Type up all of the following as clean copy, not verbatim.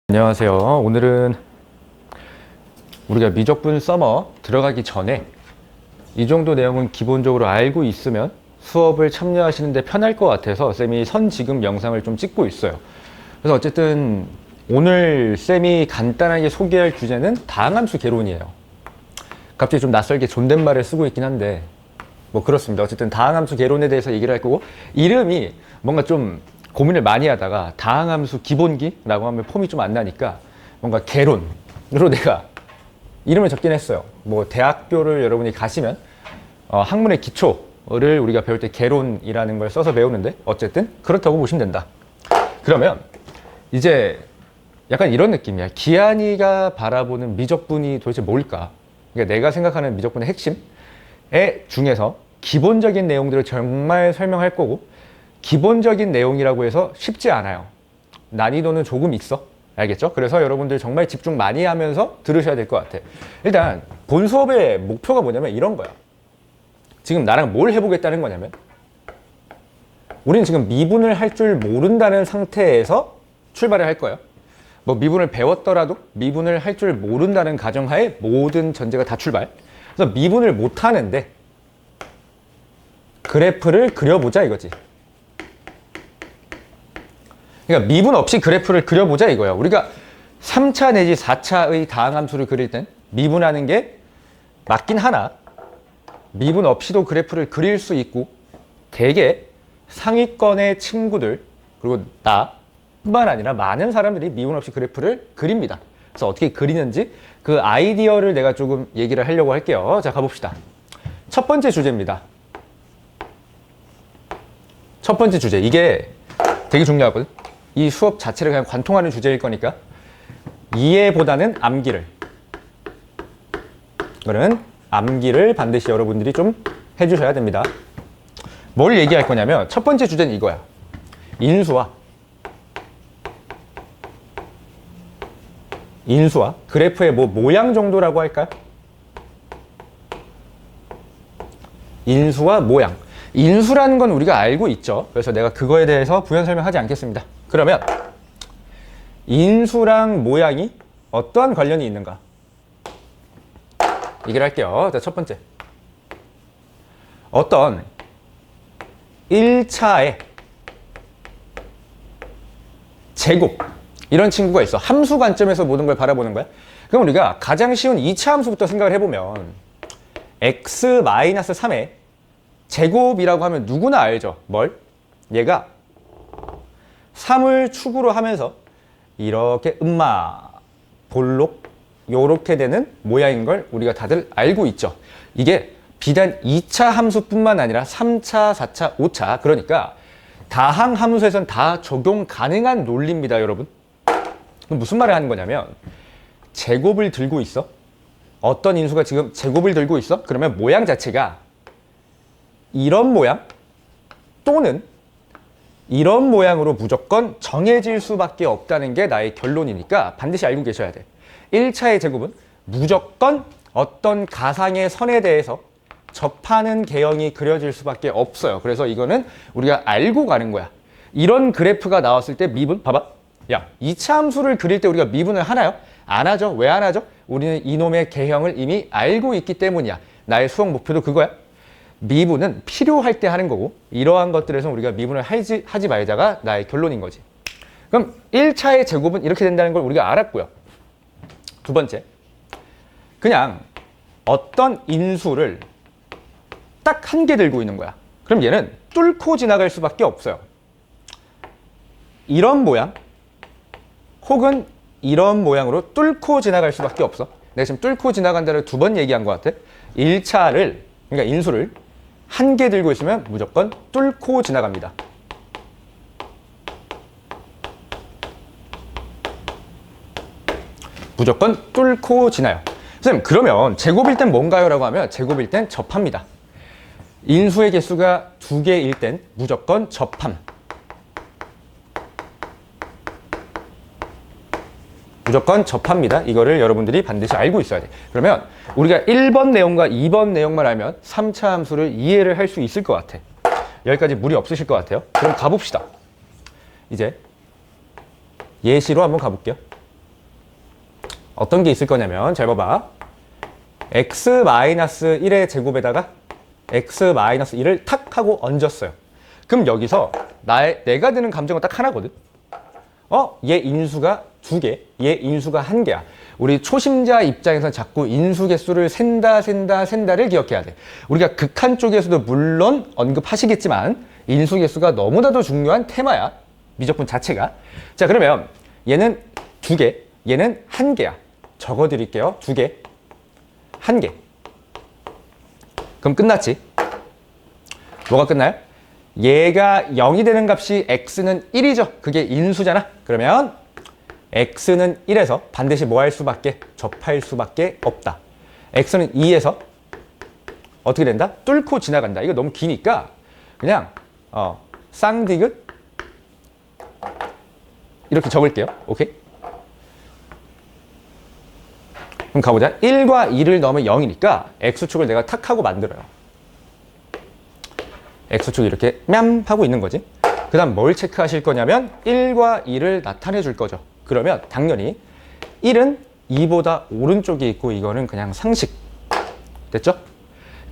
안녕하세요. 오늘은 우리가 미적분 서머 들어가기 전에 이 정도 내용은 기본적으로 알고 있으면 수업을 참여하시는데 편할 것 같아서 쌤이 선지금 영상을 좀 찍고 있어요. 그래서 어쨌든 오늘 쌤이 간단하게 소개할 주제는 다항함수 개론이에요. 갑자기 좀 낯설게 존댓말을 쓰고 있긴 한데 뭐 그렇습니다. 어쨌든 다항함수 개론에 대해서 얘기를 할 거고, 이름이 뭔가 좀 고민을 많이 하다가 다항함수 기본기라고 하면 폼이 좀 안 나니까 뭔가 개론으로 내가 이름을 적긴 했어요. 뭐 대학교를 여러분이 가시면 학문의 기초를 우리가 배울 때 개론이라는 걸 써서 배우는데 어쨌든 그렇다고 보시면 된다. 그러면 이제 약간 이런 느낌이야. 기한이가 바라보는 미적분이 도대체 뭘까? 그러니까 내가 생각하는 미적분의 핵심에 중에서 기본적인 내용들을 정말 설명할 거고, 기본적인 내용이라고 해서 쉽지 않아요. 난이도는 조금 있어. 알겠죠? 그래서 여러분들 정말 집중 많이 하면서 들으셔야 될 것 같아. 일단 본 수업의 목표가 뭐냐면 이런 거야. 지금 나랑 뭘 해보겠다는 거냐면, 우리는 지금 미분을 할 줄 모른다는 상태에서 출발을 할 거예요. 뭐 미분을 배웠더라도 미분을 할 줄 모른다는 가정하에 모든 전제가 다 출발. 그래서 미분을 못 하는데 그래프를 그려보자 이거지. 그러니까 미분 없이 그래프를 그려보자 이거야. 우리가 3차 내지 4차의 다항함수를 그릴 땐 미분하는 게 맞긴 하나, 미분 없이도 그래프를 그릴 수 있고, 되게 상위권의 친구들 그리고 나뿐만 아니라 많은 사람들이 미분 없이 그래프를 그립니다. 그래서 어떻게 그리는지 그 아이디어를 내가 조금 얘기를 하려고 할게요. 자, 가봅시다. 첫 번째 주제입니다. 첫 번째 주제, 이게 되게 중요하거든. 이 수업 자체를 그냥 관통하는 주제일 거니까 이해보다는 암기를, 그러는 암기를 반드시 여러분들이 좀 해주셔야 됩니다. 뭘 얘기할 거냐면 첫 번째 주제는 이거야. 인수와 그래프의 뭐 모양 정도라고 할까요? 인수와 모양. 인수라는 건 우리가 알고 있죠. 그래서 내가 그거에 대해서 부연 설명하지 않겠습니다. 그러면 인수랑 모양이 어떠한 관련이 있는가? 얘기를 할게요. 자, 첫 번째. 어떤 1차의 제곱, 이런 친구가 있어. 함수 관점에서 모든 걸 바라보는 거야. 그럼 우리가 가장 쉬운 2차 함수부터 생각을 해보면 x-3의 제곱이라고 하면 누구나 알죠. 뭘? 얘가 3을 축으로 하면서 이렇게 볼록 요렇게 되는 모양인 걸 우리가 다들 알고 있죠. 이게 비단 2차 함수뿐만 아니라 3차, 4차, 5차, 그러니까 다항 함수에선 다 적용 가능한 논리입니다, 여러분. 그럼 무슨 말을 하는 거냐면, 제곱을 들고 있어. 어떤 인수가 지금 제곱을 들고 있어? 그러면 모양 자체가 이런 모양 또는 이런 모양으로 무조건 정해질 수밖에 없다는 게 나의 결론이니까 반드시 알고 계셔야 돼. 1차의 제곱은 무조건 어떤 가상의 선에 대해서 접하는 개형이 그려질 수밖에 없어요. 그래서 이거는 우리가 알고 가는 거야. 이런 그래프가 나왔을 때 미분, 봐봐. 야, 2차 함수를 그릴 때 우리가 미분을 하나요? 안 하죠. 왜 안 하죠? 우리는 이놈의 개형을 이미 알고 있기 때문이야. 나의 수학 목표도 그거야. 미분은 필요할 때 하는 거고, 이러한 것들에서 우리가 미분을 하지 말자가 나의 결론인 거지. 그럼 1차의 제곱은 이렇게 된다는 걸 우리가 알았고요. 두 번째, 그냥 어떤 인수를 딱 한 개 들고 있는 거야. 그럼 얘는 뚫고 지나갈 수밖에 없어요. 이런 모양 혹은 이런 모양으로 뚫고 지나갈 수밖에 없어. 내가 지금 뚫고 지나간다를 2번 얘기한 것 같아. 1차를, 그러니까 인수를 한 개 들고 있으면 무조건 뚫고 지나갑니다. 무조건 뚫고 지나요. 선생님, 그러면 제곱일 땐 뭔가요? 라고 하면 제곱일 땐 접합니다. 인수의 개수가 2개일 땐 무조건 접함. 무조건 접합니다. 이거를 여러분들이 반드시 알고 있어야 돼. 그러면 우리가 1번 내용과 2번 내용만 알면 3차 함수를 이해를 할 수 있을 것 같아. 여기까지 무리 없으실 것 같아요. 그럼 가봅시다. 이제 예시로 한번 가볼게요. 어떤 게 있을 거냐면 잘 봐봐. x-1의 제곱에다가 x-1을 탁 하고 얹었어요. 그럼 여기서 내가 드는 감정은 딱 하나거든. 얘 인수가 2개, 얘 인수가 1개야. 우리 초심자 입장에서 자꾸 인수개수를 센다를 기억해야 돼. 우리가 극한 쪽에서도 물론 언급하시겠지만 인수개수가 너무나도 중요한 테마야. 미적분 자체가. 자, 그러면 얘는 2개, 얘는 1개야. 적어드릴게요. 2개, 1개. 그럼 끝났지? 뭐가 끝나요? 얘가 0이 되는 값이 x는 1이죠. 그게 인수잖아. 그러면 x는 1에서 반드시 뭐 할 수밖에? 접할 수밖에 없다. x는 2에서 어떻게 된다? 뚫고 지나간다. 이거 너무 기니까 그냥 쌍디귿 이렇게 적을게요. 오케이? 그럼 가보자. 1과 2를 넣으면 0이니까 x축을 내가 탁 하고 만들어요. x축이 이렇게 냠 하고 있는 거지. 그 다음 뭘 체크하실 거냐면 1과 2를 나타내 줄 거죠. 그러면 당연히 1은 2보다 오른쪽에 있고 이거는 그냥 상식. 됐죠?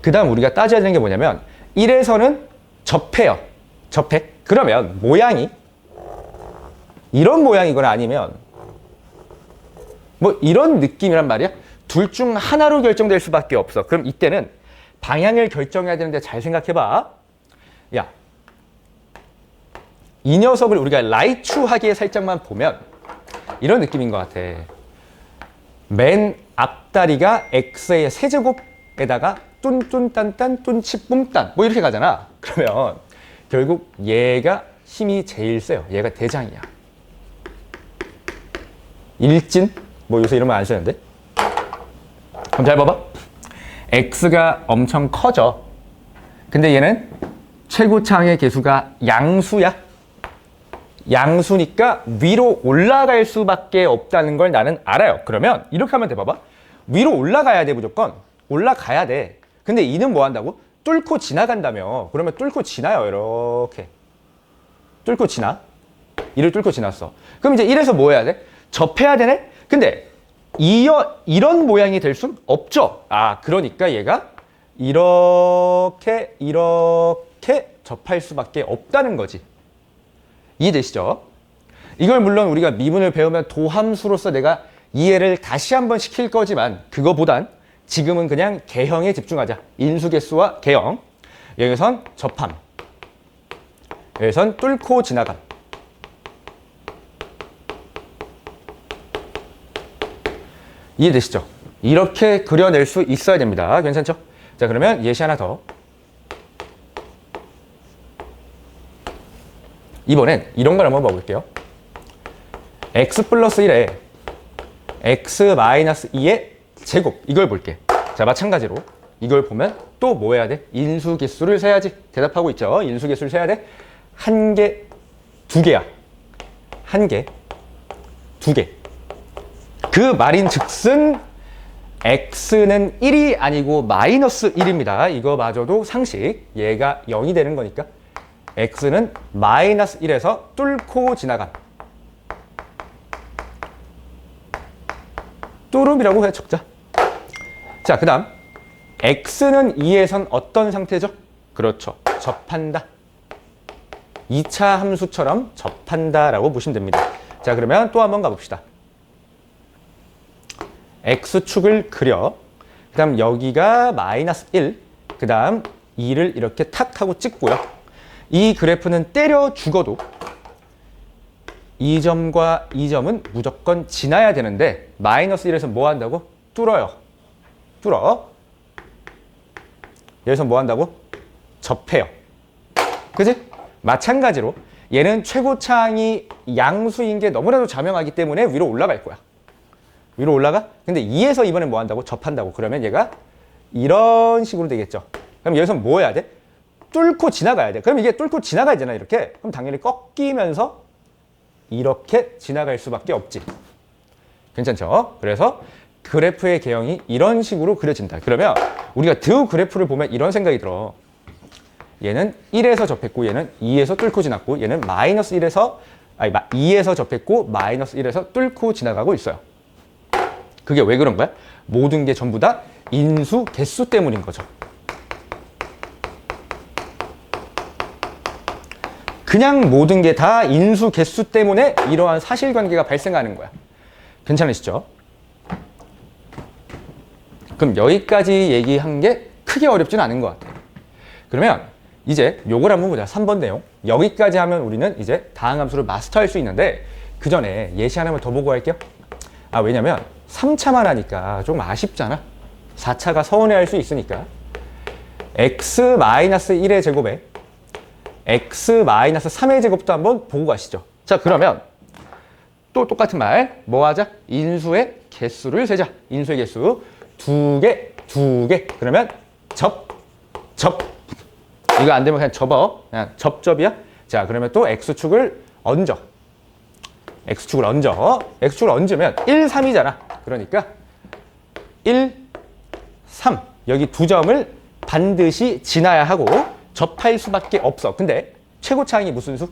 그 다음 우리가 따져야 되는 게 뭐냐면 1에서는 접해요. 접해. 그러면 모양이 이런 모양이거나 아니면 뭐 이런 느낌이란 말이야. 둘 중 하나로 결정될 수밖에 없어. 그럼 이때는 방향을 결정해야 되는데 잘 생각해봐. 야, 이 녀석을 우리가 라이추하게 살짝만 보면 이런 느낌인 것 같아. 맨 앞다리가 x의 세제곱에다가 뚠뚠딴딴 뚠치뿜딴 뭐 이렇게 가잖아. 그러면 결국 얘가 힘이 제일 세요. 얘가 대장이야. 일진? 뭐 요새 이런 말 안 쓰는데? 그럼 잘 봐봐. x가 엄청 커져. 근데 얘는 최고창의 개수가 양수야. 양수니까 위로 올라갈 수밖에 없다는 걸 나는 알아요. 그러면 이렇게 하면 돼. 봐봐. 위로 올라가야 돼. 무조건. 올라가야 돼. 근데 이는 뭐 한다고? 뚫고 지나간다며. 그러면 뚫고 지나요. 이렇게. 뚫고 지나. 이를 뚫고 지났어. 그럼 이제 1에서 뭐 해야 돼? 접해야 되네? 근데 이런 모양이 될 순 없죠. 그러니까 얘가 이렇게 접할 수밖에 없다는 거지. 이해되시죠? 이걸 물론 우리가 미분을 배우면 도함수로서 내가 이해를 다시 한번 시킬 거지만 그거보단 지금은 그냥 개형에 집중하자. 인수개수와 개형. 여기선 접함. 여기선 뚫고 지나감. 이해되시죠? 이렇게 그려낼 수 있어야 됩니다. 괜찮죠? 자, 그러면 예시 하나 더. 이번엔 이런 걸 한번 봐볼게요. x 플러스 1에 x 마이너스 2의 제곱. 이걸 볼게. 자, 마찬가지로 이걸 보면 또 뭐 해야 돼? 인수계수를 세야지. 대답하고 있죠? 인수계수를 세야 돼. 1개, 2개야. 1개, 2개. 그 말인 즉슨 x는 1이 아니고 마이너스 1입니다. 이거마저도 상식. 얘가 0이 되는 거니까 x는 마이너스 1에서 뚫고 지나간 뚫음이라고 해 적자. 자, 그 다음 x는 2에선 어떤 상태죠? 그렇죠. 접한다. 2차 함수처럼 접한다라고 보시면 됩니다. 자, 그러면 또 한번 가봅시다. x축을 그려. 그 다음 여기가 마이너스 1. 그 다음 2를 이렇게 탁 하고 찍고요. 이 그래프는 때려 죽어도 이 점과 이 점은 무조건 지나야 되는데 마이너스 1에서 뭐 한다고? 뚫어요. 뚫어. 여기서 뭐 한다고? 접해요. 그지? 마찬가지로 얘는 최고창이 양수인 게 너무나도 자명하기 때문에 위로 올라갈 거야. 위로 올라가? 근데 2에서 이번엔 뭐 한다고? 접한다고. 그러면 얘가 이런 식으로 되겠죠. 그럼 여기서 뭐 해야 돼? 뚫고 지나가야 돼. 그럼 이게 뚫고 지나가야 되나 이렇게? 그럼 당연히 꺾이면서 이렇게 지나갈 수밖에 없지. 괜찮죠? 그래서 그래프의 개형이 이런 식으로 그려진다. 그러면 우리가 드 그래프를 보면 이런 생각이 들어. 얘는 1에서 접했고 얘는 2에서 뚫고 지났고 얘는 마이너스 1에서 2에서 접했고 마이너스 1에서 뚫고 지나가고 있어요. 그게 왜 그런 거야? 모든 게 전부 다 인수 개수 때문인 거죠. 그냥 모든 게 다 인수 개수 때문에 이러한 사실관계가 발생하는 거야. 괜찮으시죠? 그럼 여기까지 얘기한 게 크게 어렵진 않은 것 같아요. 그러면 이제 요걸 한번 보자. 3번 내용. 여기까지 하면 우리는 이제 다항함수를 마스터할 수 있는데 그 전에 예시 하나만 더 보고 갈게요. 왜냐면 3차만 하니까 좀 아쉽잖아. 4차가 서운해할 수 있으니까. x-1의 제곱에 x-3의 제곱도 한번 보고 가시죠. 자, 그러면 또 똑같은 말. 뭐 하자? 인수의 개수를 세자. 인수의 개수. 2개. 그러면 접. 이거 안 되면 그냥 접어. 그냥 접이야. 자, 그러면 또 x축을 얹어. x축을 얹으면 1, 3이잖아. 그러니까 1, 3. 여기 두 점을 반드시 지나야 하고 접할 수밖에 없어. 근데 최고차항이 무슨 수?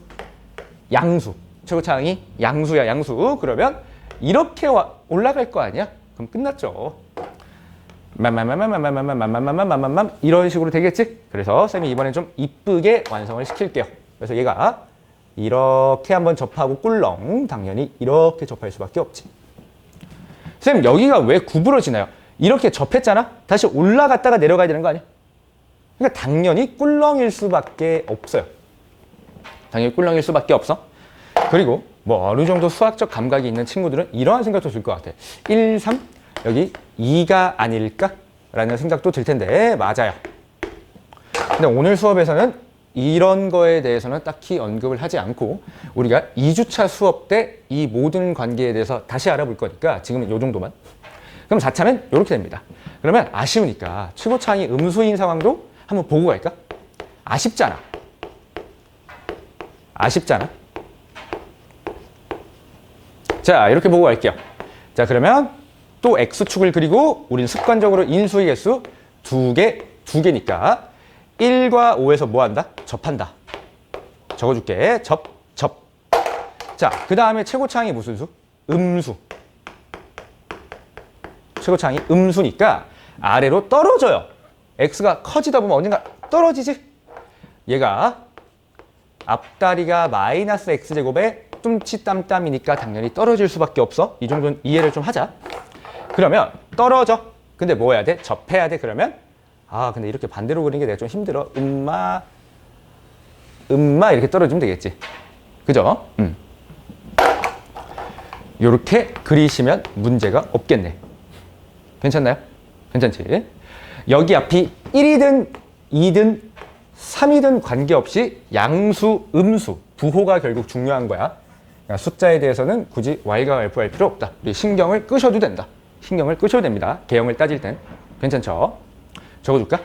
양수. 최고차항이 양수야, 양수. 그러면 이렇게 올라갈 거 아니야? 그럼 끝났죠. 이런 식으로 되겠지? 그래서 쌤이 이번엔 좀 이쁘게 완성을 시킬게요. 그래서 얘가 이렇게 한번 접하고 꿀렁. 당연히 이렇게 접할 수밖에 없지. 쌤, 여기가 왜 구부러지나요? 이렇게 접했잖아? 다시 올라갔다가 내려가야 되는 거 아니야? 그러니까 당연히 꿀렁일 수밖에 없어요. 당연히 꿀렁일 수밖에 없어. 그리고 뭐 어느 정도 수학적 감각이 있는 친구들은 이러한 생각도 들 것 같아. 1, 3, 여기 2가 아닐까? 라는 생각도 들 텐데 맞아요. 근데 오늘 수업에서는 이런 거에 대해서는 딱히 언급을 하지 않고 우리가 2주차 수업 때 이 모든 관계에 대해서 다시 알아볼 거니까 지금은 이 정도만. 그럼 4차는 이렇게 됩니다. 그러면 아쉬우니까 최고차항이 음수인 상황도 한번 보고 갈까? 아쉽잖아. 자, 이렇게 보고 갈게요. 자, 그러면 또 x축을 그리고 우린 습관적으로 인수의 개수 2개니까 1과 5에서 뭐 한다? 접한다. 적어줄게. 접. 자, 그 다음에 최고차항이 무슨 수? 음수. 최고차항이 음수니까 아래로 떨어져요. x가 커지다 보면 언젠가 떨어지지? 얘가 앞다리가 마이너스 x제곱에 뚱치땀땀이니까 당연히 떨어질 수밖에 없어. 이 정도는 이해를 좀 하자. 그러면 떨어져. 근데 뭐 해야 돼? 접해야 돼. 그러면 근데 이렇게 반대로 그리는 게 내가 좀 힘들어. 음마 이렇게 떨어지면 되겠지. 그죠? 요렇게 그리시면 문제가 없겠네. 괜찮나요? 괜찮지? 여기 앞이 1이든 2든 3이든 관계없이 양수, 음수, 부호가 결국 중요한 거야. 그러니까 숫자에 대해서는 굳이 Y가 F할 필요 없다. 우리 신경을 끄셔도 된다. 신경을 끄셔도 됩니다. 개형을 따질 땐. 괜찮죠? 적어줄까?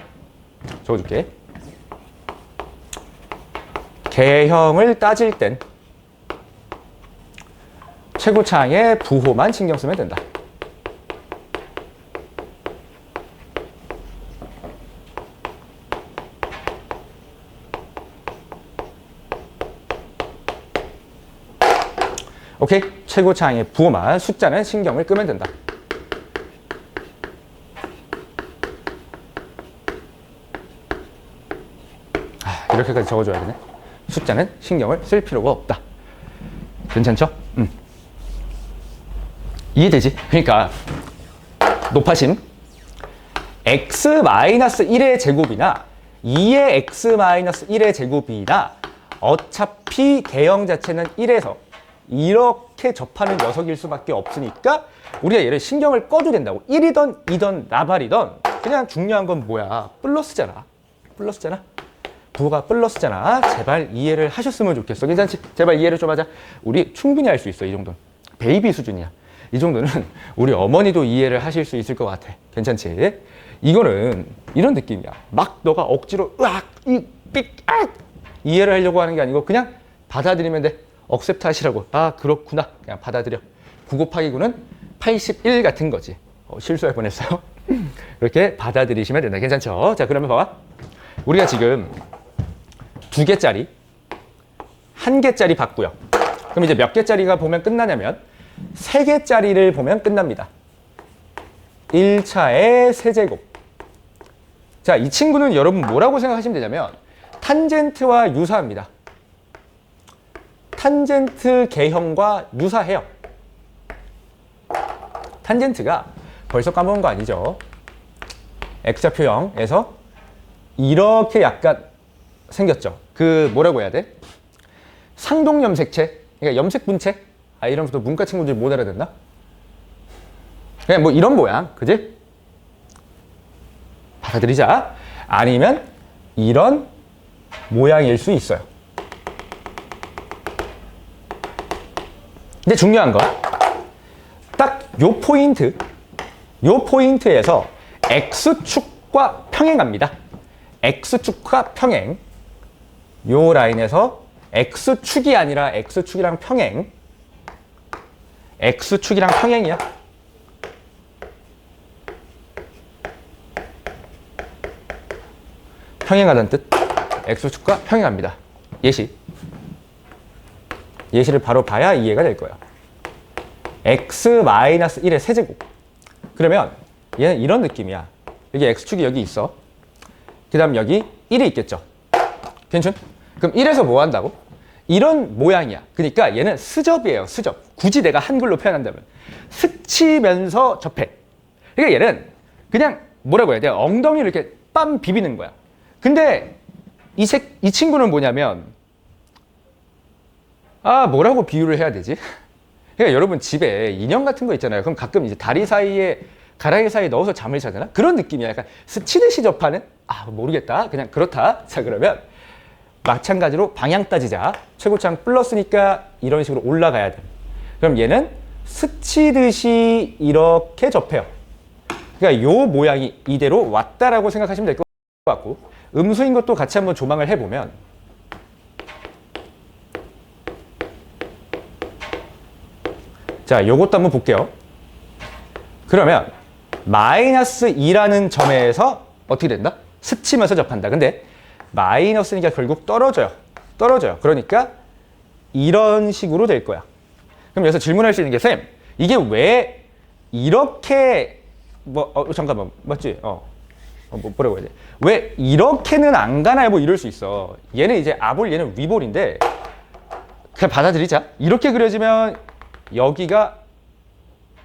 적어줄게. 개형을 따질 땐 최고차항의 부호만 신경 쓰면 된다. 오케이? 최고차항의 부호만, 숫자는 신경을 끄면 된다. 이렇게까지 적어줘야 되네. 숫자는 신경을 쓸 필요가 없다. 괜찮죠? 이해되지? 그러니까 높아심 x-1의 제곱이나 2의 x-1의 제곱이나 어차피 개형 자체는 1에서 이렇게 접하는 녀석일 수밖에 없으니까 우리가 얘를 신경을 꺼도 된다고. 1이던 2던 나발이던 그냥 중요한 건 뭐야? 플러스잖아. 부호가 플러스잖아. 제발 이해를 하셨으면 좋겠어. 괜찮지? 제발 이해를 좀 하자. 우리 충분히 할 수 있어. 이 정도는 베이비 수준이야. 이 정도는 우리 어머니도 이해를 하실 수 있을 것 같아. 괜찮지? 이거는 이런 느낌이야. 막 너가 억지로 이해를 하려고 하는 게 아니고 그냥 받아들이면 돼. 억셉트 하시라고. 그렇구나. 그냥 받아들여. 9 곱하기 9는 81 같은 거지. 실수할 뻔했어요. 이렇게 받아들이시면 된다. 괜찮죠? 자, 그러면 봐봐. 우리가 지금 2개짜리, 1개짜리 봤고요. 그럼 이제 몇 개짜리가 보면 끝나냐면 3개짜리를 보면 끝납니다. 1차의 세제곱. 자, 이 친구는 여러분 뭐라고 생각하시면 되냐면 탄젠트와 유사합니다. 탄젠트 개형과 유사해요. 탄젠트가 벌써 까먹은 거 아니죠? X좌표형에서 이렇게 약간 생겼죠. 그 뭐라고 해야 돼? 상동염색체, 그러니까 염색분체? 아, 이러면서 문과 친구들이 못 알아듣나? 그냥 뭐 이런 모양, 그지? 받아들이자. 아니면 이런 모양일 수 있어요. 근데 중요한 건 딱 요 포인트에서 X축과 평행합니다. X축과 평행. 요 라인에서 X축이 아니라 X축이랑 평행. X축이랑 평행이야. 평행하다는 뜻. X축과 평행합니다. 예시를 바로 봐야 이해가 될 거예요. X-1의 세제곱. 그러면 얘는 이런 느낌이야. 여기 X축이 여기 있어. 그 다음 여기 1이 있겠죠. 괜찮? 그럼 1에서 뭐 한다고? 이런 모양이야. 그러니까 얘는 스접이에요. 스접. 굳이 내가 한글로 표현한다면 스치면서 접해. 그러니까 얘는 그냥 뭐라고 해야 돼? 엉덩이를 이렇게 빰 비비는 거야. 근데 이 친구는 뭐냐면 뭐라고 비유를 해야 되지? 그러니까 여러분 집에 인형 같은 거 있잖아요. 그럼 가끔 이제 다리 사이에 가랑이 사이에 넣어서 잠을 자잖아. 그런 느낌이야. 약간 스치듯이 접하는? 모르겠다. 그냥 그렇다. 자, 그러면 마찬가지로 방향 따지자. 최고창 플러스니까 이런 식으로 올라가야 돼. 그럼 얘는 스치듯이 이렇게 접해요. 그러니까 요 모양이 이대로 왔다라고 생각하시면 될 것 같고, 음수인 것도 같이 한번 조망을 해보면 자, 요것도 한번 볼게요. 그러면 마이너스 2라는 점에서 어떻게 된다? 스치면서 접한다. 근데 마이너스니까 결국 떨어져요. 그러니까 이런 식으로 될 거야. 그럼 여기서 질문할 수 있는 게, 쌤, 이게 왜 이렇게 잠깐만, 맞지? 뭐라고 해야 돼? 왜 이렇게는 안 가나요? 뭐 이럴 수 있어. 얘는 이제 아볼, 얘는 위볼인데 그냥 받아들이자. 이렇게 그려지면 여기가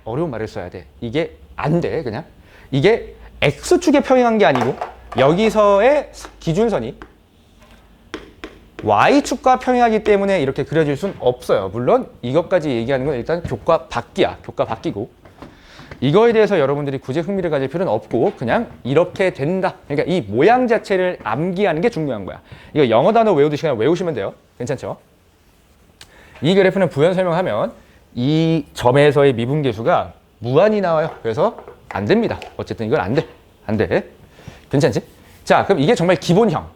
어려운 말을 써야 돼. 이게 안 돼, 그냥. 이게 X축에 평행한 게 아니고 여기서의 기준선이 Y축과 평행하기 때문에 이렇게 그려질 순 없어요. 물론 이것까지 얘기하는 건 일단 교과 밖이야. 교과 밖이고. 이거에 대해서 여러분들이 굳이 흥미를 가질 필요는 없고 그냥 이렇게 된다. 그러니까 이 모양 자체를 암기하는 게 중요한 거야. 이거 영어 단어 외우듯이 그냥 외우시면 돼요. 괜찮죠? 이 그래프는 부연 설명하면 이 점에서의 미분계수가 무한히 나와요. 그래서 안 됩니다. 어쨌든 이건 안 돼. 안 돼. 괜찮지? 자, 그럼 이게 정말 기본형.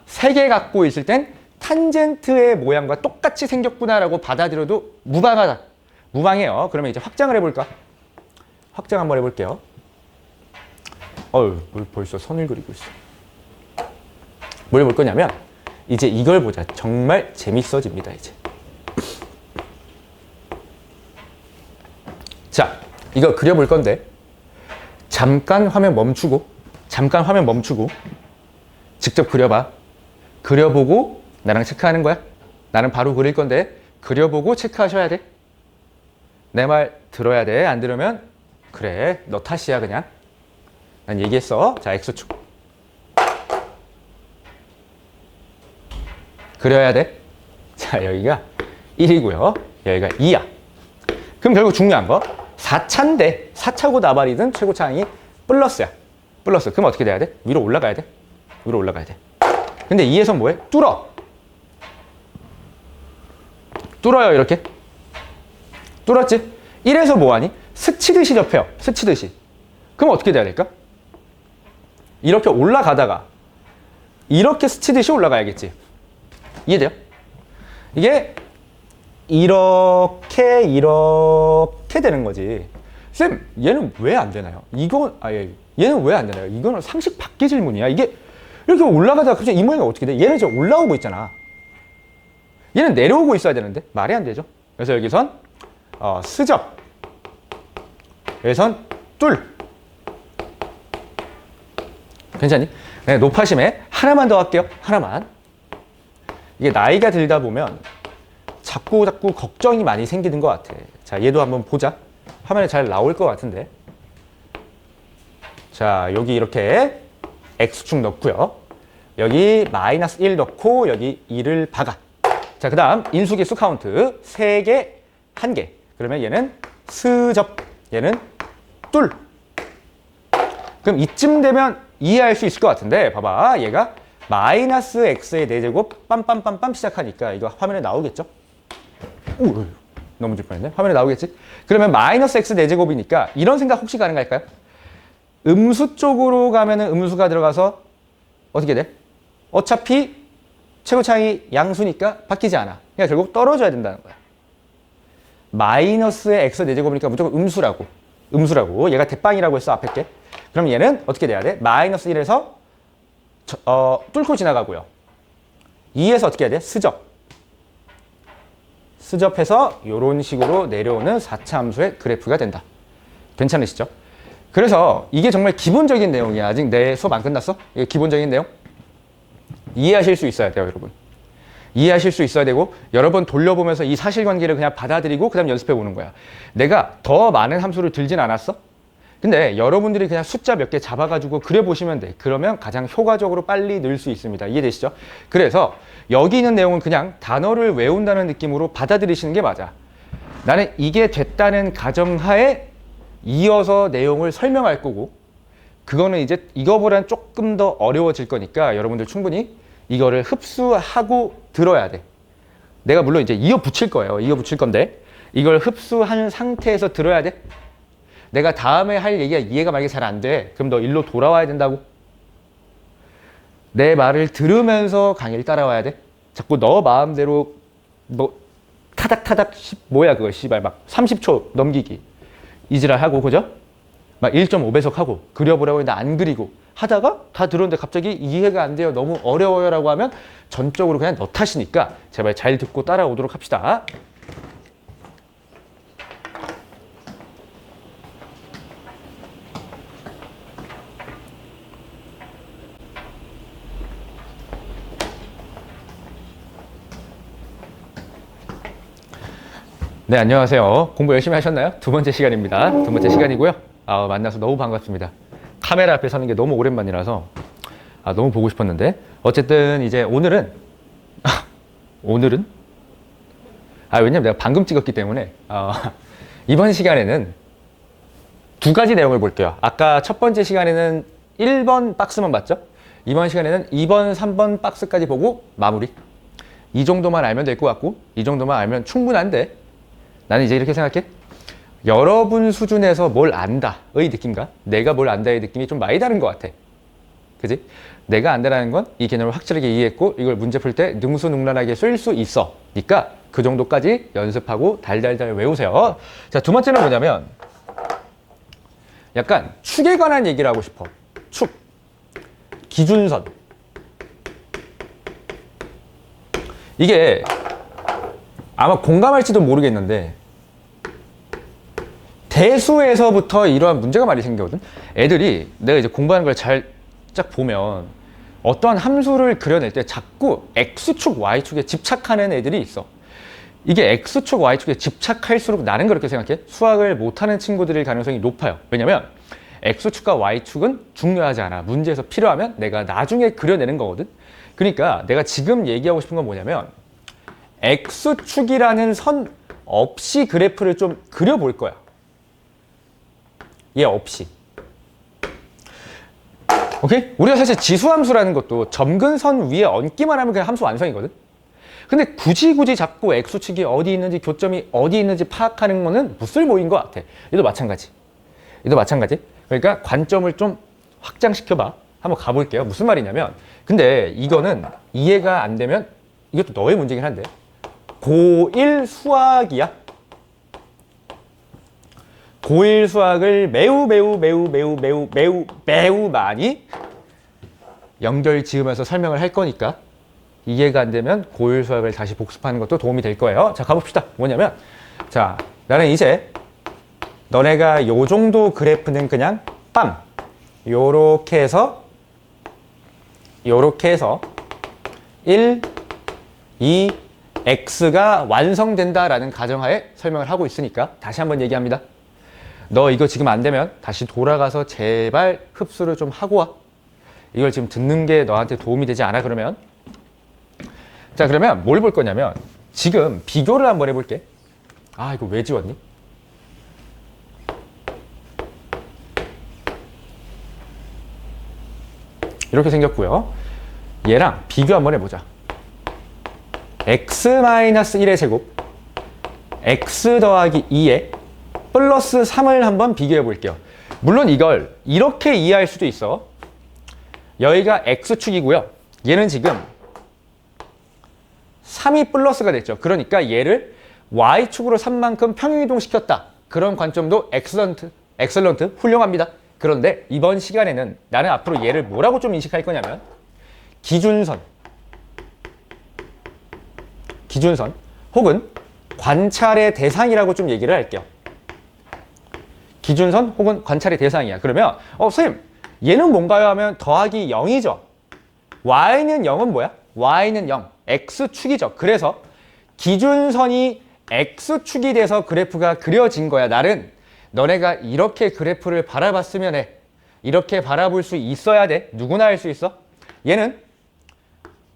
세 개 갖고 있을 땐 탄젠트의 모양과 똑같이 생겼구나라고 받아들여도 무방하다. 무방해요. 그러면 이제 확장을 해볼까? 확장 한번 해볼게요. 뭘 벌써 선을 그리고 있어. 뭘 볼 거냐면 이제 이걸 보자. 정말 재밌어집니다, 이제. 자, 이거 그려볼 건데 잠깐 화면 멈추고 직접 그려봐. 그려보고 나랑 체크하는 거야. 나는 바로 그릴 건데 그려보고 체크하셔야 돼. 내 말 들어야 돼. 안 들으면 그래, 너 탓이야 그냥. 난 얘기했어. 자, X축 그려야 돼. 자, 여기가 1이고요. 여기가 2야. 그럼 결국 중요한 거 4차인데 4차고 나발이든 최고차항이 플러스야. 플러스. 그럼 어떻게 돼야 돼? 위로 올라가야 돼. 위로 올라가야 돼. 근데 2에서 뭐해? 뚫어요. 이렇게. 뚫었지? 1에서 뭐하니? 스치듯이 접해요. 스치듯이. 그럼 어떻게 돼야 될까? 이렇게 올라가다가 이렇게 스치듯이 올라가야겠지. 이해돼요? 이게 이렇게 되는 거지. 쌤, 얘는 왜 안 되나요? 얘는 왜 안 되나요? 이거는 상식 밖의 질문이야. 이게 이렇게 올라가다가 갑자기 이 모양이 어떻게 돼? 얘는 지금 올라오고 있잖아. 얘는 내려오고 있어야 되는데 말이 안 되죠. 그래서 여기선 스접, 여기선 뚫. 괜찮니? 네, 높아심에 하나만 더 할게요. 하나만. 이게 나이가 들다 보면 자꾸 걱정이 많이 생기는 것 같아. 자, 얘도 한번 보자. 화면에 잘 나올 것 같은데. 자, 여기 이렇게 X축 넣고요. 여기 마이너스 1 넣고 여기 2를 박아. 자, 그 다음 인수계수 카운트 3개, 1개. 그러면 얘는 스접, 얘는 뚫. 그럼 이쯤 되면 이해할 수 있을 것 같은데 봐봐. 얘가 마이너스 x의 4제곱 빰빰빰빰 시작하니까 이거 화면에 나오겠죠? 오, 넘어질 뻔했네. 화면에 나오겠지? 그러면 마이너스 x 4제곱이니까 이런 생각 혹시 가능할까요? 음수 쪽으로 가면은 음수가 들어가서 어떻게 돼? 어차피 최고차이 양수니까 바뀌지 않아. 그러니까 결국 떨어져야 된다는 거야. 마이너스의 x 4제곱이니까 무조건 음수라고. 얘가 대빵이라고 했어, 앞에 게. 그럼 얘는 어떻게 돼야 돼? 마이너스 1에서 뚫고 지나가고요. 2에서 어떻게 해야 돼? 스접해서 이런 식으로 내려오는 4차 함수의 그래프가 된다. 괜찮으시죠? 그래서 이게 정말 기본적인 내용이야. 아직 내 수업 안 끝났어? 이게 기본적인 내용? 이해하실 수 있어야 돼요, 여러분. 이해하실 수 있어야 되고 여러 번 돌려보면서 이 사실관계를 그냥 받아들이고 그 다음 연습해 보는 거야. 내가 더 많은 함수를 들진 않았어? 근데 여러분들이 그냥 숫자 몇 개 잡아가지고 그려보시면 돼. 그러면 가장 효과적으로 빨리 늘 수 있습니다. 이해되시죠? 그래서 여기 있는 내용은 그냥 단어를 외운다는 느낌으로 받아들이시는 게 맞아. 나는 이게 됐다는 가정하에 이어서 내용을 설명할 거고 그거는 이제 이거보다는 조금 더 어려워질 거니까 여러분들 충분히 이거를 흡수하고 들어야 돼. 내가 물론 이제 이어 붙일 거예요. 이어 붙일 건데 이걸 흡수한 상태에서 들어야 돼. 내가 다음에 할 얘기가 이해가 만약에 잘 안 돼. 그럼 너 일로 돌아와야 된다고. 내 말을 들으면서 강의를 따라와야 돼. 자꾸 너 마음대로 뭐 타닥타닥 뭐야 그거 씨발 막 30초 넘기기. 이지랄 하고 그죠? 막 1.5배속 하고 그려보라고 했는데 안 그리고 하다가 다 들었는데 갑자기 이해가 안 돼요. 너무 어려워요 라고 하면 전적으로 그냥 너 탓이니까 제발 잘 듣고 따라오도록 합시다. 네, 안녕하세요. 공부 열심히 하셨나요? 두 번째 시간입니다. 두 번째 시간이고요. 만나서 너무 반갑습니다. 카메라 앞에 서는 게 너무 오랜만이라서 너무 보고 싶었는데 어쨌든 이제 오늘은 왜냐면 내가 방금 찍었기 때문에 이번 시간에는 두 가지 내용을 볼게요. 아까 첫 번째 시간에는 1번 박스만 봤죠? 이번 시간에는 2번, 3번 박스까지 보고 마무리. 이 정도만 알면 될 것 같고 이 정도만 알면 충분한데 나는 이제 이렇게 생각해. 여러분 수준에서 뭘 안다의 느낌과 내가 뭘 안다의 느낌이 좀 많이 다른 것 같아. 그지? 내가 안다라는 건 이 개념을 확실하게 이해했고 이걸 문제 풀 때 능수능란하게 쓸 수 있어. 니까 그 정도까지 연습하고 달달달 외우세요. 자, 두 번째는 뭐냐면 약간 축에 관한 얘기를 하고 싶어. 축. 기준선. 이게 아마 공감할지도 모르겠는데 대수에서부터 이러한 문제가 많이 생기거든. 애들이 내가 이제 공부하는 걸 잘 쫙 보면 어떠한 함수를 그려낼 때 자꾸 X축, Y축에 집착하는 애들이 있어. 이게 X축, Y축에 집착할수록 나는 그렇게 생각해. 수학을 못하는 친구들일 가능성이 높아요. 왜냐면 X축과 Y축은 중요하지 않아. 문제에서 필요하면 내가 나중에 그려내는 거거든. 그러니까 내가 지금 얘기하고 싶은 건 뭐냐면 X축이라는 선 없이 그래프를 좀 그려볼 거야. 얘 없이. 오케이? 우리가 사실 지수함수라는 것도 점근선 위에 얹기만 하면 그냥 함수 완성이거든. 근데 굳이 자꾸 X축이 어디 있는지 교점이 어디 있는지 파악하는 거는 무쓸모인 것 같아. 얘도 마찬가지. 그러니까 관점을 좀 확장시켜봐. 한번 가볼게요. 무슨 말이냐면 근데 이거는 이해가 안 되면 이것도 너의 문제긴 한데 고1 수학이야. 고1 수학을 매우 많이 연결 지으면서 설명을 할 거니까 이해가 안 되면 고1 수학을 다시 복습하는 것도 도움이 될 거예요. 자, 가봅시다. 뭐냐면 자, 나는 이제 너네가 요 정도 그래프는 그냥 빰! 요렇게 해서 1, 2, x가 완성된다라는 가정하에 설명을 하고 있으니까 다시 한번 얘기합니다. 너 이거 지금 안 되면 다시 돌아가서 제발 흡수를 좀 하고 와. 이걸 지금 듣는 게 너한테 도움이 되지 않아 그러면? 자, 그러면 뭘 볼 거냐면 지금 비교를 한번 해볼게. 아, 이거 왜 지웠니? 이렇게 생겼고요. 얘랑 비교 한번 해보자. x-1의 제곱 x 더하기 2에 플러스 3을 한번 비교해 볼게요. 물론 이걸 이렇게 이해할 수도 있어. 여기가 x축이고요. 얘는 지금 3이 플러스가 됐죠. 그러니까 얘를 y축으로 3만큼 평행이동시켰다. 그런 관점도 엑설런트, 훌륭합니다. 그런데 이번 시간에는 나는 앞으로 얘를 뭐라고 좀 인식할 거냐면 기준선 혹은 관찰의 대상이라고 좀 얘기를 할게요. 기준선 혹은 관찰의 대상이야. 그러면 선생님 얘는 뭔가요 하면 더하기 0이죠. y는 0은 뭐야? y는 0, x축이죠. 그래서 기준선이 x축이 돼서 그래프가 그려진 거야. 나는 너네가 이렇게 그래프를 바라봤으면 해. 이렇게 바라볼 수 있어야 돼. 누구나 할 수 있어. 얘는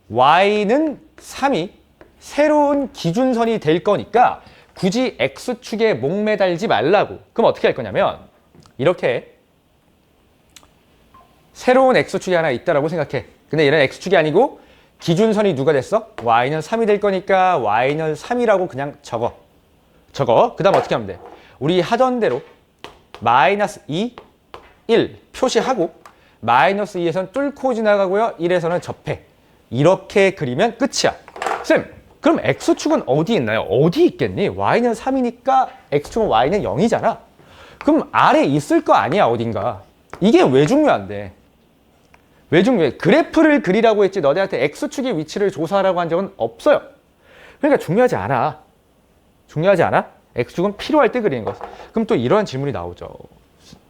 y는 3이 새로운 기준선이 될 거니까 굳이 x축에 목매달지 말라고. 그럼 어떻게 할 거냐면 이렇게 새로운 x축이 하나 있다라고 생각해. 근데 얘는 x축이 아니고 기준선이 누가 됐어? y는 3이 될 거니까 y는 3이라고 그냥 적어. 그 다음 어떻게 하면 돼? 우리 하던 대로 마이너스 2, 1 표시하고 마이너스 2에서는 뚫고 지나가고요. 1에서는 접해. 이렇게 그리면 끝이야. 쌤, 그럼 x축은 어디 있나요? 어디 있겠니? y는 3이니까 x축은 y는 0이잖아. 그럼 아래 있을 거 아니야, 어딘가. 이게 왜 중요한데? 왜 중요해? 그래프를 그리라고 했지 너네한테 x축의 위치를 조사하라고 한 적은 없어요. 그러니까 중요하지 않아. x축은 필요할 때 그리는 것. 그럼 또 이러한 질문이 나오죠.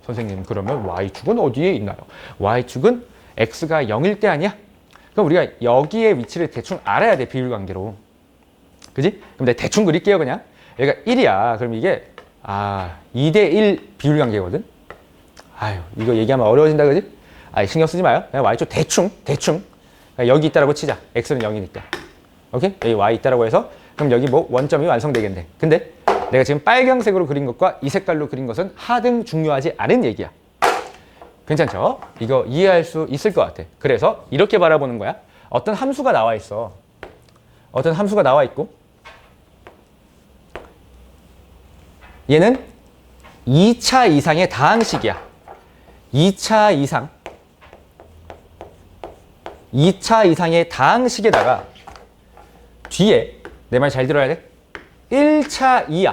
선생님, 그러면 y축은 어디에 있나요? y축은 x가 0일 때 아니야? 그럼 우리가 여기의 위치를 대충 알아야 돼, 비율관계로. 그지? 그럼 내가 대충 그릴게요, 그냥. 여기가 1이야. 그럼 이게 2대1 비율관계거든? 아유, 이거 얘기하면 어려워진다, 그지? 신경 쓰지 마요. 그냥 y축 대충. 여기 있다라고 치자. x는 0이니까. 오케이? 여기 y 있다라고 해서 그럼 여기 뭐 원점이 완성되겠네. 근데 내가 지금 빨간색으로 그린 것과 이 색깔로 그린 것은 하등 중요하지 않은 얘기야. 괜찮죠? 이거 이해할 수 있을 것 같아. 그래서 이렇게 바라보는 거야. 어떤 함수가 나와 있어. 어떤 함수가 나와 있고 얘는 2차 이상의 다항식이야. 2차 이상의 다항식에다가 뒤에 내 말 잘 들어야 돼. 1차 이하.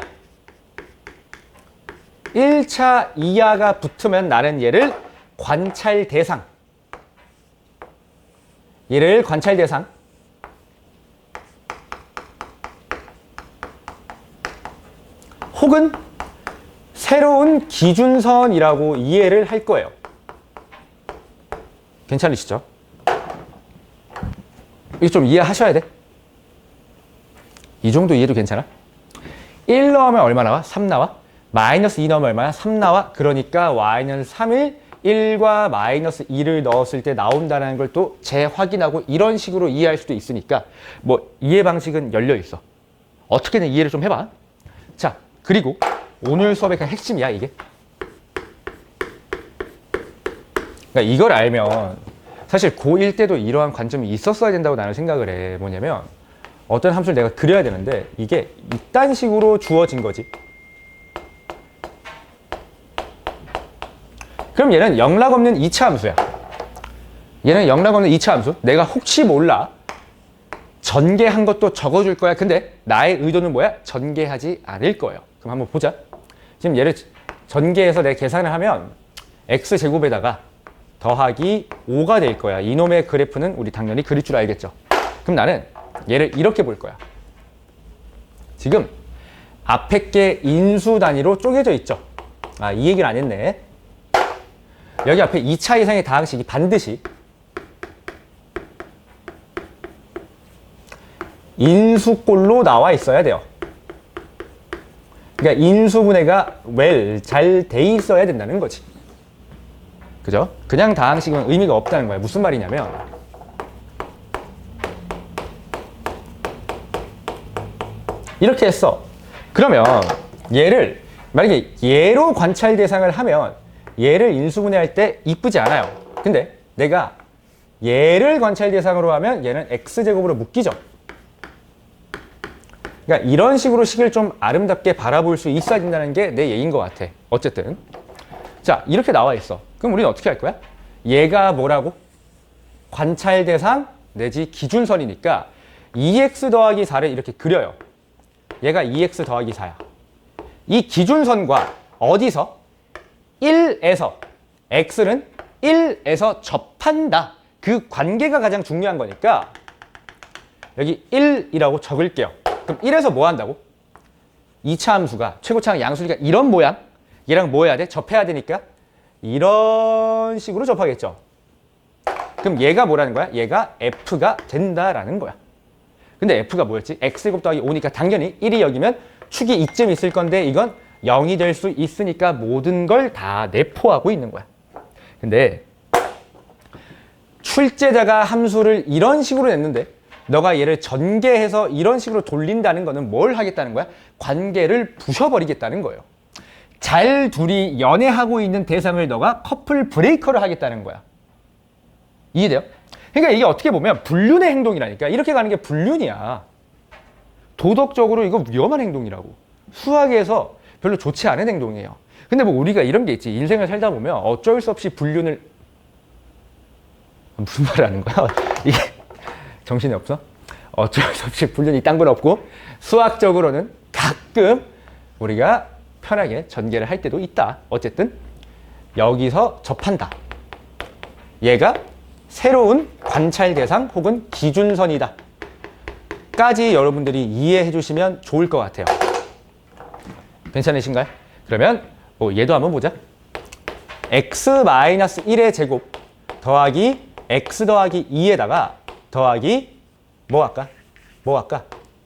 1차 이하가 붙으면 나는 얘를 관찰 대상. 혹은 새로운 기준선이라고 이해를 할 거예요. 괜찮으시죠? 이거 좀 이해하셔야 돼. 이 정도 이해도 괜찮아? 1 넣으면 얼마 나와? 3 나와? 마이너스 2 넣으면 얼마야? 3 나와? 그러니까 y는 3일 1과 마이너스 2를 넣었을 때 나온다는 걸 또 재확인하고 이런 식으로 이해할 수도 있으니까 뭐 이해 방식은 열려 있어. 어떻게든 이해를 좀 해봐. 자, 그리고 오늘 수업의 그냥 핵심이야, 이게. 그러니까 이걸 알면 사실 고1 때도 이러한 관점이 있었어야 된다고 나는 생각을 해. 뭐냐면 어떤 함수를 내가 그려야 되는데 이게 이딴 식으로 주어진 거지. 그럼 얘는 영락 없는 2차 함수야. 얘는 영락 없는 2차 함수. 내가 혹시 몰라 전개한 것도 적어줄 거야. 근데 나의 의도는 뭐야? 전개하지 않을 거예요. 그럼 한번 보자. 지금 얘를 전개해서 내가 계산을 하면 x제곱에다가 더하기 5가 될 거야. 이놈의 그래프는 우리 당연히 그릴 줄 알겠죠. 그럼 나는 얘를 이렇게 볼 거야. 지금 앞에 게 인수 단위로 쪼개져 있죠. 아, 이 얘기를 안 했네. 여기 앞에 2차 이상의 다항식이 반드시 인수꼴로 나와 있어야 돼요. 그러니까 인수분해가 잘 돼 있어야 된다는 거지. 그죠? 그냥 다항식이면 의미가 없다는 거야. 무슨 말이냐면 이렇게 했어. 그러면 얘를 만약에 얘로 관찰 대상을 하면 얘를 인수분해할 때 이쁘지 않아요. 근데 내가 얘를 관찰 대상으로 하면 얘는 x제곱으로 묶이죠. 그러니까 이런 식으로 식을 좀 아름답게 바라볼 수 있어야 된다는 게 내 얘기인 것 같아. 어쨌든 자, 이렇게 나와 있어. 그럼 우리는 어떻게 할 거야? 얘가 뭐라고? 관찰 대상 내지 기준선이니까 2x 더하기 4를 이렇게 그려요. 얘가 2x 더하기 4야. 이 기준선과 어디서? 1에서 x는 1에서 접한다. 그 관계가 가장 중요한 거니까 여기 1이라고 적을게요. 그럼 1에서 뭐 한다고? 2차 함수가 최고차항 양수니까 이런 모양. 얘랑 뭐 해야 돼? 접해야 되니까 이런 식으로 접하겠죠. 그럼 얘가 뭐라는 거야? 얘가 f가 된다라는 거야. 근데 f가 뭐였지? x제곱 더하기 5니까 당연히 1이 여기면 축이 이쯤 있을 건데 이건 0이 될 수 있으니까 모든 걸 다 내포하고 있는 거야. 근데 출제자가 함수를 이런 식으로 냈는데 너가 얘를 전개해서 이런 식으로 돌린다는 거는 뭘 하겠다는 거야? 관계를 부셔버리겠다는 거예요. 잘 둘이 연애하고 있는 대상을 너가 커플 브레이커를 하겠다는 거야. 이해돼요? 그러니까 이게 어떻게 보면 불륜의 행동이라니까. 이렇게 가는 게 불륜이야. 도덕적으로 이거 위험한 행동이라고. 수학에서 별로 좋지 않은 행동이에요. 근데 뭐 우리가 이런 게 있지. 인생을 살다 보면 어쩔 수 없이 불륜을 무슨 말을 하는 거야? 이게 정신이 없어? 어쩔 수 없이 불륜이 딴 건 없고 수학적으로는 가끔 우리가 편하게 전개를 할 때도 있다. 어쨌든 여기서 접한다. 얘가 새로운 관찰 대상 혹은 기준선이다. 까지 여러분들이 이해해 주시면 좋을 것 같아요. 괜찮으신가요? 그러면 얘도 한번 보자. x-1의 제곱 더하기 x 더하기 2에다가 더하기 뭐 할까? 뭐 할까?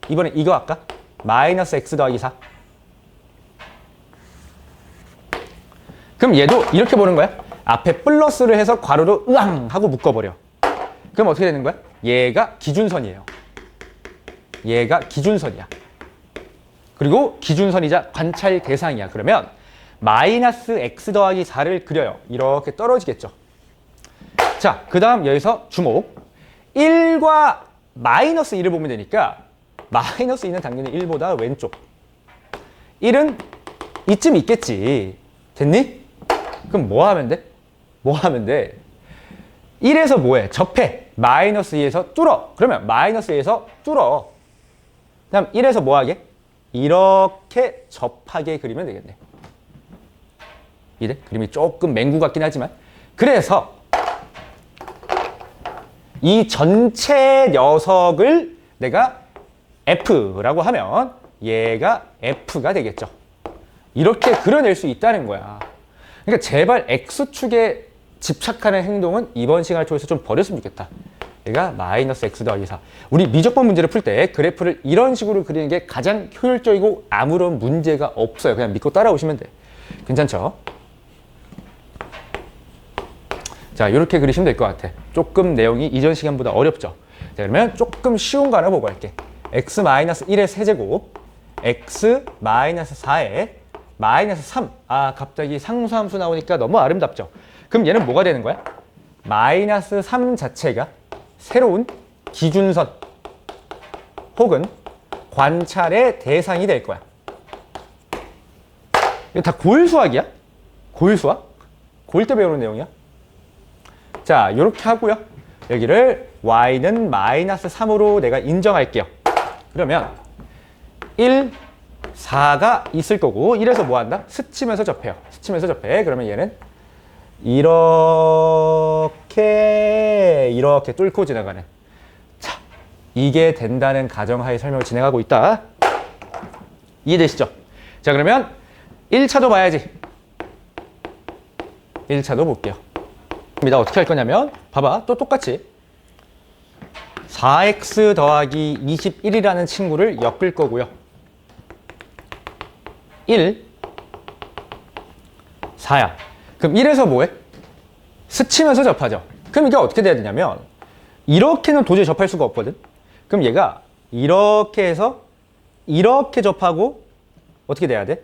이번에 이거 할까? 마이너스 x 더하기 4. 그럼 얘도 이렇게 보는 거야. 앞에 플러스를 해서 괄호로 으앙 하고 묶어버려. 그럼 어떻게 되는 거야? 얘가 기준선이에요. 얘가 기준선이야. 그리고 기준선이자 관찰 대상이야. 그러면 마이너스 x 더하기 4를 그려요. 이렇게 떨어지겠죠. 자, 그 다음 여기서 주목. 1과 마이너스 1을 보면 되니까 마이너스 2는 당연히 1보다 왼쪽. 1은 이쯤 있겠지. 됐니? 그럼 뭐 하면 돼? 뭐 하면 돼? 1에서 뭐해? 접해. 마이너스 2에서 뚫어. 그러면 마이너스 2에서 뚫어. 그다음 1에서 뭐 하게? 이렇게 접하게 그리면 되겠네. 이래? 그림이 조금 맹구 같긴 하지만. 그래서 이 전체 녀석을 내가 F라고 하면 얘가 F가 되겠죠. 이렇게 그려낼 수 있다는 거야. 그러니까 제발 X축에 집착하는 행동은 이번 시간을 통해서 좀 버렸으면 좋겠다. 얘가 마이너스 X 더하기 4. 우리 미적분 문제를 풀 때 그래프를 이런 식으로 그리는 게 가장 효율적이고 아무런 문제가 없어요. 그냥 믿고 따라오시면 돼. 괜찮죠? 자, 이렇게 그리시면 될 것 같아. 조금 내용이 이전 시간보다 어렵죠? 자, 그러면 조금 쉬운 거 하나 보고 갈게. x-1의 세제곱, x-4의 마이너스 3. 아, 갑자기 상수함수 나오니까 너무 아름답죠? 그럼 얘는 뭐가 되는 거야? 마이너스 3 자체가 새로운 기준선 혹은 관찰의 대상이 될 거야. 이거 다 고1 수학이야? 고1 수학? 고1 때 배우는 내용이야? 자, 이렇게 하고요. 여기를 y는 마이너스 3으로 내가 인정할게요. 그러면 1, 4가 있을 거고 1에서 뭐 한다? 스치면서 접해요. 스치면서 접해. 그러면 얘는 이렇게 뚫고 지나가는. 자, 이게 된다는 가정하에 설명을 진행하고 있다. 이해되시죠? 자, 그러면 1차도 봐야지. 1차도 볼게요. 어떻게 할 거냐면 봐봐. 또 똑같이 4x 더하기 21이라는 친구를 엮을 거고요. 1, 4야. 그럼 1에서 뭐해? 스치면서 접하죠. 그럼 이게 어떻게 돼야 되냐면 이렇게는 도저히 접할 수가 없거든. 그럼 얘가 이렇게 해서 이렇게 접하고 어떻게 돼야 돼?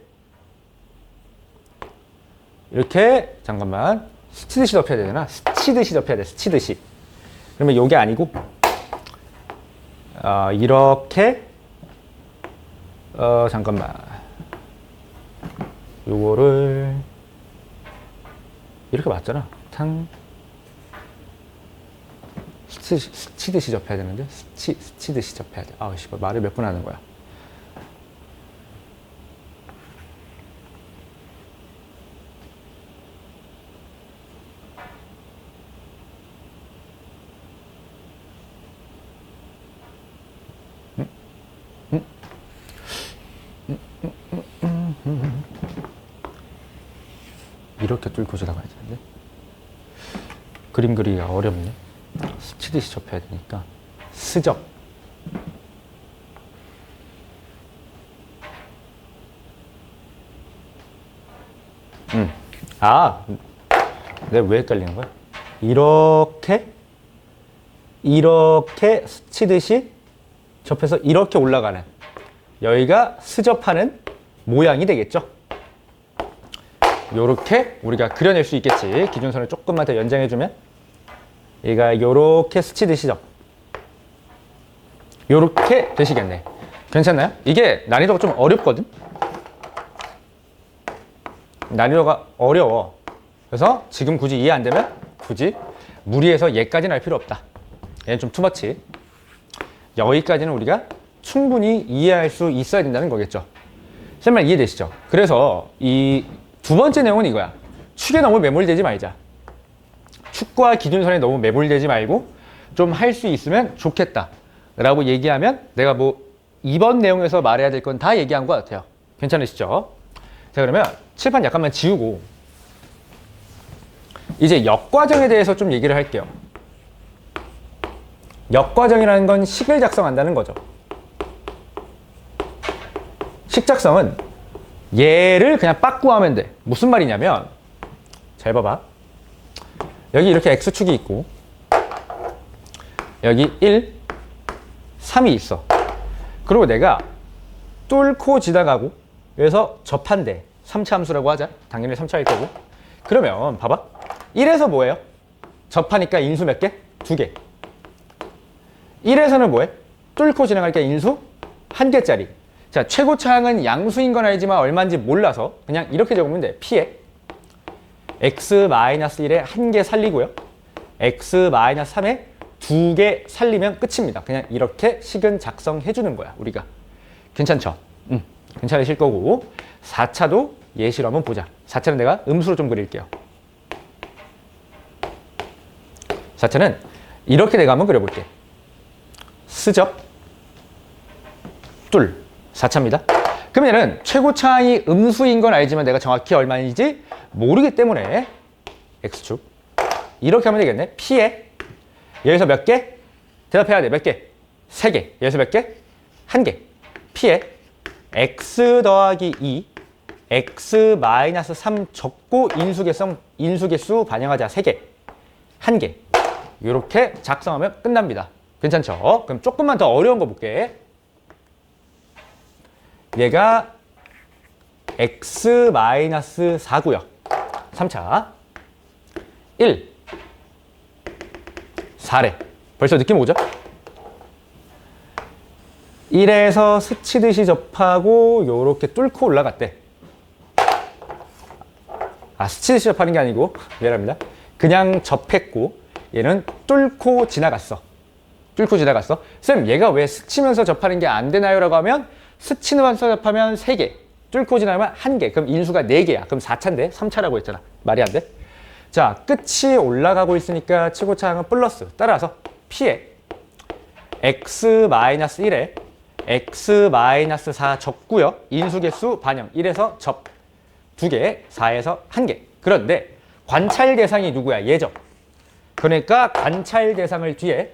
이렇게 잠깐만 스치듯이 접해야 되잖아. 스치듯이 접해야 돼. 스치듯이. 그러면 요게 아니고 이렇게 잠깐만 요거를 이렇게 맞잖아. 탕 스치듯이 접해야 되는데 스치듯이 접해야 돼. 아우 씨발 말을 몇 번 하는 거야. 이렇게 뚫고 지나가야 되는데 그림 그리기가 어렵네. 스치듯이 접해야 되니까 스접. 내가 왜 헷갈리는 거야? 이렇게 스치듯이 접해서 이렇게 올라가는 여기가 스접하는 모양이 되겠죠. 요렇게 우리가 그려낼 수 있겠지. 기준선을 조금만 더 연장해주면 얘가 요렇게 스치듯이 접 요렇게 되시겠네. 괜찮나요? 이게 난이도가 좀 어렵거든. 난이도가 어려워. 그래서 지금 굳이 이해 안 되면 굳이 무리해서 얘까지는 할 필요 없다. 얘는 좀 투머치. 여기까지는 우리가 충분히 이해할 수 있어야 된다는 거겠죠. 쌤 말 이해되시죠? 그래서 이 두 번째 내용은 이거야. 축에 너무 매몰되지 말자. 축과 기준선에 너무 매몰되지 말고 좀 할 수 있으면 좋겠다 라고 얘기하면 내가 뭐 이번 내용에서 말해야 될 건 다 얘기한 것 같아요. 괜찮으시죠? 자, 그러면 칠판 약간만 지우고 이제 역과정에 대해서 좀 얘기를 할게요. 역과정이라는 건 식을 작성한다는 거죠. 식 작성은 얘를 그냥 빡 구하면 돼. 무슨 말이냐면 잘 봐봐. 여기 이렇게 x축이 있고 여기 1, 3이 있어. 그리고 내가 뚫고 지나가고 여기서 접한대. 3차 함수라고 하자. 당연히 3차일 거고. 그러면 봐봐. 1에서 뭐예요? 접하니까 인수 몇 개? 2개. 1에서는 뭐해? 뚫고 지나갈게 인수 1개짜리. 자, 최고차항은 양수인 건 알지만 얼마인지 몰라서 그냥 이렇게 적으면 돼. p에 x-1에 1개 살리고요. x-3에 2개 살리면 끝입니다. 그냥 이렇게 식은 작성해 주는 거야, 우리가. 괜찮죠? 괜찮으실 거고. 4차도 예시로 한번 보자. 4차는 내가 음수로 좀 그릴게요. 4차는 이렇게 내가 한번 그려볼게. 스접, 뚫. 4차입니다. 그러면은 최고차항이 음수인 건 알지만 내가 정확히 얼마인지 모르기 때문에 x축 이렇게 하면 되겠네. p에 여기서 몇 개? 대답해야 돼. 몇 개? 3개. 여기서 몇 개? 1개. p에 x 더하기 2 x-3 적고 인수개수 반영하자. 3개. 1개. 이렇게 작성하면 끝납니다. 괜찮죠? 그럼 조금만 더 어려운 거 볼게. 얘가 x-4고요. 3차 1, 4래. 벌써 느낌 오죠? 1에서 스치듯이 접하고 요렇게 뚫고 올라갔대. 스치듯이 접하는 게 아니고 미안합니다. 그냥 접했고 얘는 뚫고 지나갔어. 뚫고 지나갔어. 쌤, 얘가 왜 스치면서 접하는 게 안 되나요? 라고 하면 스치면서 접하면 3개, 뚫고 지나면 1개. 그럼 인수가 4개야. 그럼 4차인데 3차라고 했잖아. 말이 안 돼? 자, 끝이 올라가고 있으니까 최고차항은 플러스. 따라서 p에 x-1에 x-4 적고요. 인수개수 반영. 1에서 접 2개, 4에서 1개. 그런데 관찰 대상이 누구야? 얘죠. 그러니까 관찰 대상을 뒤에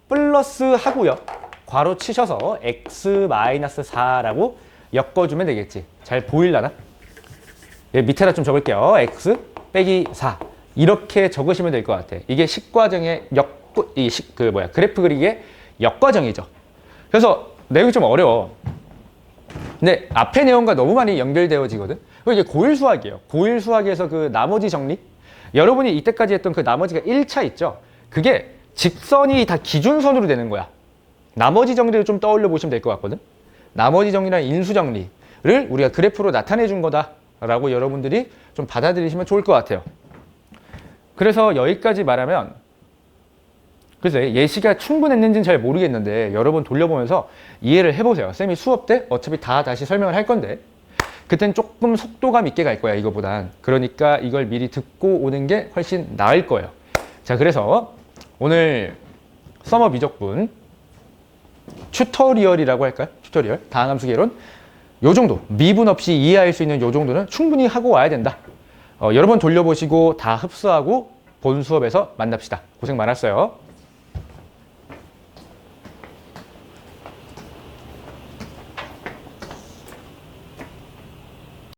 플러스 하고요. 괄호 치셔서 x-4라고 엮어주면 되겠지. 잘 보일라나? 예, 밑에다 좀 적을게요. x 빼기 4 이렇게 적으시면 될 것 같아. 이게 식과정의 그래프 그리기의 역과정이죠. 그래서 내용이 좀 어려워. 근데 앞에 내용과 너무 많이 연결되어지거든. 이게 고1 수학이에요. 고1 수학에서 그 나머지 정리? 여러분이 이때까지 했던 그 나머지가 1차 있죠? 그게 직선이 다 기준선으로 되는 거야. 나머지 정리를 좀 떠올려 보시면 될 것 같거든. 나머지 정리란 인수 정리를 우리가 그래프로 나타내 준 거다라고 여러분들이 좀 받아들이시면 좋을 것 같아요. 그래서 여기까지 말하면 글쎄 예시가 충분했는지는 잘 모르겠는데 여러분 돌려보면서 이해를 해보세요. 쌤이 수업 때 어차피 다 다시 설명을 할 건데 그땐 조금 속도감 있게 갈 거야 이거보단. 그러니까 이걸 미리 듣고 오는 게 훨씬 나을 거예요. 자, 그래서 오늘 서머 미적분 튜토리얼이라고 할까요? 튜토리얼 다항함수 개론 요 정도 미분 없이 이해할 수 있는 요 정도는 충분히 하고 와야 된다. 여러 번 돌려보시고 다 흡수하고 본 수업에서 만납시다. 고생 많았어요.